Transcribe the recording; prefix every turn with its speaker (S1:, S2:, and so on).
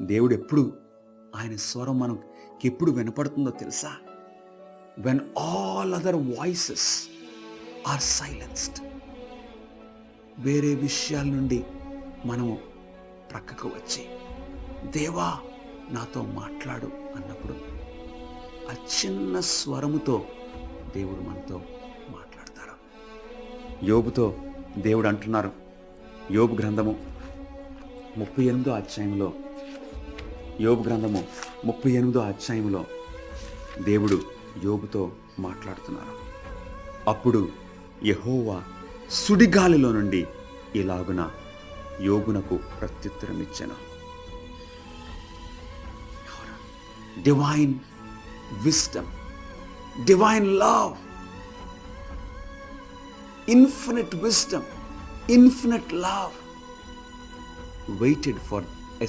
S1: దేవుడు ఎప్పుడు, ఆయన స్వరం మనకి ఎప్పుడు వినపడుతుందో తెలుసా? When all other voices are silenced. వేరే విషయాల నుండి మనము ప్రక్కకు వచ్చి దేవా నాతో మాట్లాడు అన్నప్పుడు ఆ చిన్న స్వరముతో దేవుడు మనతో మాట్లాడతాడు. యోబుతో దేవుడు అంటున్నారు, యోబు గ్రంథము 38వ అధ్యాయంలో, యోబు గ్రంథము 38వ అధ్యాయంలో దేవుడు యోబుతో మాట్లాడుతున్నారు. అప్పుడు యెహోవా సుడిగాలిలో నుండి ఇలాగున యోబునకు ప్రత్యుత్తరం ఇచ్చెను. Divine wisdom, divine love, infinite wisdom, infinite love waited for a